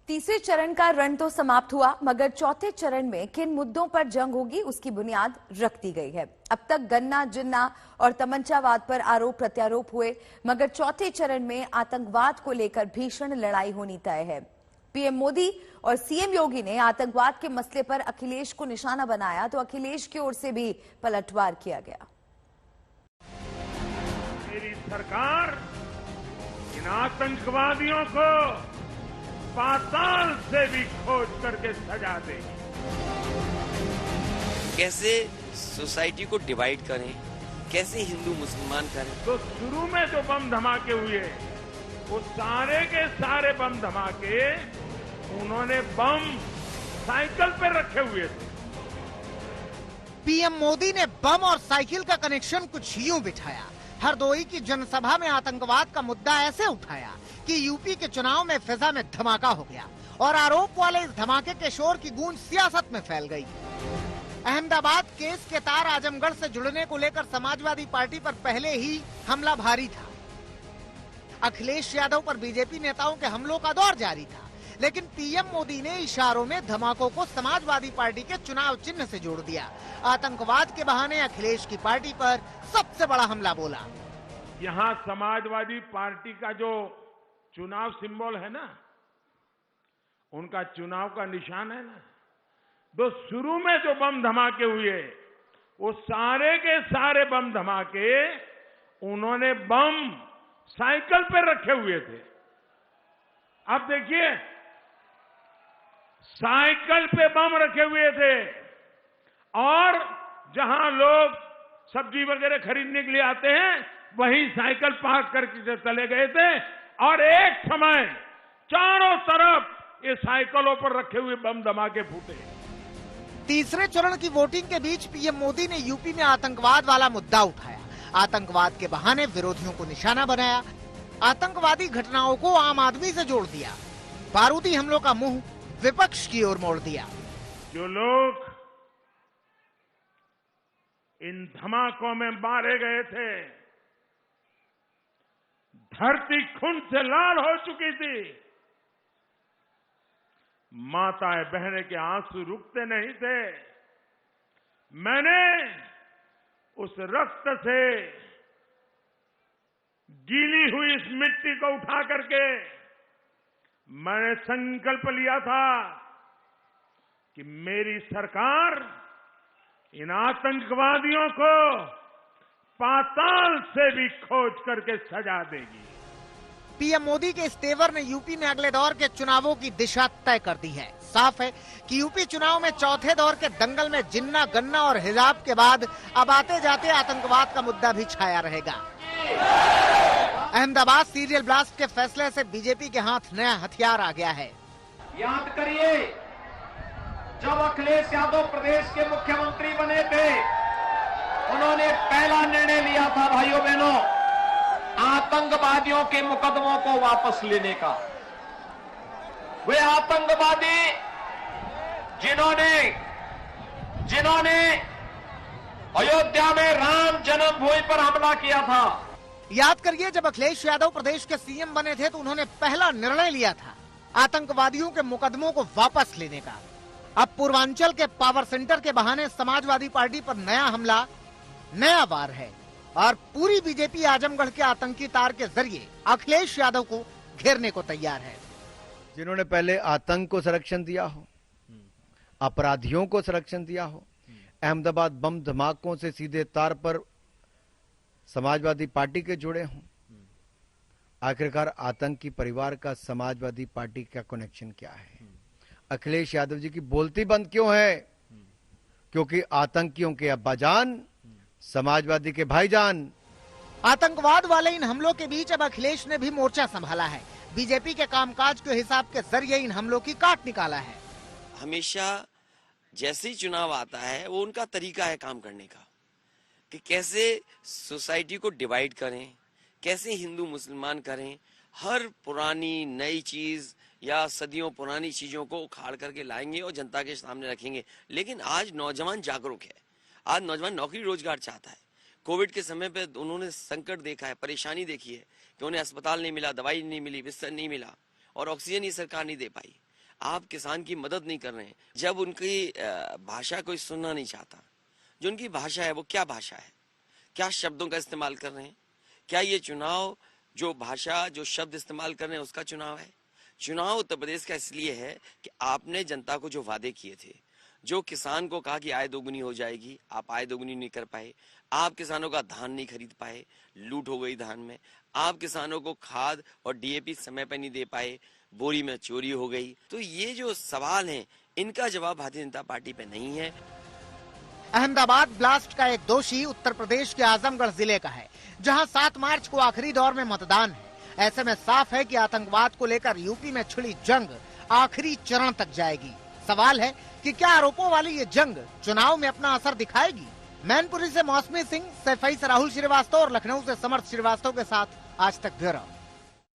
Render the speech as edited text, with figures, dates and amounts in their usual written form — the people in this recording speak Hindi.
तीसरे चरण का रण तो समाप्त हुआ, मगर चौथे चरण में किन मुद्दों पर जंग होगी उसकी बुनियाद रख दी गई है। अब तक गन्ना जिन्ना और तमंचावाद पर आरोप प्रत्यारोप हुए, मगर चौथे चरण में आतंकवाद को लेकर भीषण लड़ाई होनी तय है। पीएम मोदी और सीएम योगी ने आतंकवाद के मसले पर अखिलेश को निशाना बनाया तो अखिलेश की ओर से भी पलटवार किया गया। मेरी सरकार इन आतंकवादियों को पाताल से भी खोज करके सजा देगी। कैसे सोसाइटी को डिवाइड करें, कैसे हिंदू मुसलमान करें। तो शुरू में जो बम धमाके हुए वो सारे के सारे बम धमाके उन्होंने बम साइकिल पे रखे हुए थे। पीएम मोदी ने बम और साइकिल का कनेक्शन कुछ यूं बिठाया। हरदोई की जनसभा में आतंकवाद का मुद्दा ऐसे उठाया कि यूपी के चुनाव में फिजा में धमाका हो गया और आरोप वाले इस धमाके के शोर की गूंज सियासत में फैल गई। अहमदाबाद केस के तार आजमगढ़ से जुड़ने को लेकर समाजवादी पार्टी पर पहले ही हमला भारी था। अखिलेश यादव पर बीजेपी नेताओं के हमलों का दौर जारी था, लेकिन पीएम मोदी ने इशारों में धमाकों को समाजवादी पार्टी के चुनाव चिन्ह से जोड़ दिया। आतंकवाद के बहाने अखिलेश की पार्टी पर सबसे बड़ा हमला बोला। यहाँ समाजवादी पार्टी का जो चुनाव सिंबल है ना, उनका चुनाव का निशान है ना, तो शुरू में जो बम धमाके हुए वो सारे के सारे बम धमाके उन्होंने बम साइकिल पे रखे हुए थे। अब देखिए, साइकिल पे बम रखे हुए थे और जहां लोग सब्जी वगैरह खरीदने के लिए आते हैं वहीं साइकिल पार्क करके चले गए थे और एक समय चारों तरफ ये साइकिलों पर रखे हुए बम धमाके फूटे। तीसरे चरण की वोटिंग के बीच पीएम मोदी ने यूपी में आतंकवाद वाला मुद्दा उठाया। आतंकवाद के बहाने विरोधियों को निशाना बनाया। आतंकवादी घटनाओं को आम आदमी से जोड़ दिया। बारूदी हमलों का मुंह विपक्ष की ओर मोड़ दिया। जो लोग इन धमाकों में मारे गए थे, धरती खून से लाल हो चुकी थी। माताएं बहनें के आंसू रुकते नहीं थे। मैंने उस रक्त से गीली हुई इस मिट्टी को उठा करके मैंने संकल्प लिया था कि मेरी सरकार इन आतंकवादियों को पाताल से भी खोज करके सजा देगी। पीएम मोदी के इस तेवर ने यूपी में अगले दौर के चुनावों की दिशा तय कर दी है। साफ है कि यूपी चुनाव में चौथे दौर के दंगल में जिन्ना, गन्ना और हिजाब के बाद अब आते जाते आतंकवाद का मुद्दा भी छाया रहेगा। अहमदाबाद सीरियल ब्लास्ट के फैसले से बीजेपी के हाथ नया हथियार आ गया है। याद करिए, जब अखिलेश यादव प्रदेश के मुख्यमंत्री बने थे, उन्होंने पहला निर्णय लिया था भाइयों बहनों, आतंकवादियों के मुकदमों को वापस लेने का। वे आतंकवादी जिन्होंने अयोध्या में राम जन्मभूमि पर हमला किया था। याद करिए, जब अखिलेश यादव प्रदेश के सीएम बने थे तो उन्होंने पहला निर्णय लिया था आतंकवादियों के मुकदमों को वापस लेने का। अब पूर्वांचल के पावर सेंटर के बहाने समाजवादी पार्टी पर नया हमला, नया वार है और पूरी बीजेपी आजमगढ़ के आतंकी तार के जरिए अखिलेश यादव को घेरने को तैयार है। जिन्होंने पहले आतंक को संरक्षण दिया हो, अपराधियों को संरक्षण दिया हो, अहमदाबाद बम धमाकों से सीधे तार पर समाजवादी पार्टी के जुड़े हों, आखिरकार आतंकी परिवार का समाजवादी पार्टी का कनेक्शन क्या है? अखिलेश यादव जी की बोलती बंद क्यों है? क्योंकि आतंकियों के अब्बाजान समाजवादी के भाईजान। आतंकवाद वाले इन हमलों के बीच अब अखिलेश ने भी मोर्चा संभाला है। बीजेपी के कामकाज के हिसाब के जरिए इन हमलों की काट निकाला है। हमेशा जैसे ही चुनाव आता है वो उनका तरीका है काम करने का, कि कैसे सोसाइटी को डिवाइड करें, कैसे हिंदू मुसलमान करें। हर पुरानी नई चीज या सदियों पुरानी चीजों को उखाड़ करके लाएंगे और जनता के सामने रखेंगे। लेकिन आज नौजवान जागरूक है, आज नौजवान नौकरी रोजगार चाहता है। कोविड के समय पे उन्होंने संकट देखा है, परेशानी देखी है कि उन्हें अस्पताल नहीं मिला, दवाई नहीं मिली, बिस्तर नहीं मिला और ऑक्सीजन ही सरकार नहीं दे पाई। आप किसान की मदद नहीं कर रहे हैं। जब उनकी भाषा कोई सुनना नहीं चाहता, जो उनकी भाषा है वो क्या भाषा है, क्या शब्दों का इस्तेमाल कर रहे हैं, क्या ये चुनाव जो भाषा जो शब्द इस्तेमाल कर रहे हैं उसका चुनाव है? चुनाव उत्तर प्रदेश का इसलिए है कि आपने जनता को जो वादे किए थे, जो किसान को कहा कि आय दोगुनी हो जाएगी, आप आय दोगुनी नहीं कर पाए, आप किसानों का धान नहीं खरीद पाए, लूट हो गई धान में, आप किसानों को खाद और डीएपी समय पर नहीं दे पाए, बोरी में चोरी हो गई। तो ये जो सवाल हैं, इनका जवाब भारतीय जनता पार्टी पे नहीं है। अहमदाबाद ब्लास्ट का एक दोषी उत्तर प्रदेश के आजमगढ़ जिले का है, जहां 7 मार्च को आखिरी दौर में मतदान है। ऐसे में साफ है कि आतंकवाद को लेकर यूपी में छिड़ी जंग आखिरी चरण तक जाएगी। सवाल है कि क्या आरोपों वाली ये जंग चुनाव में अपना असर दिखाएगी? मैनपुरी से मौसमी सिंह, सैफई से राहुल श्रीवास्तव और लखनऊ से समर्थ श्रीवास्तव के साथ आज तक ब्यूरो।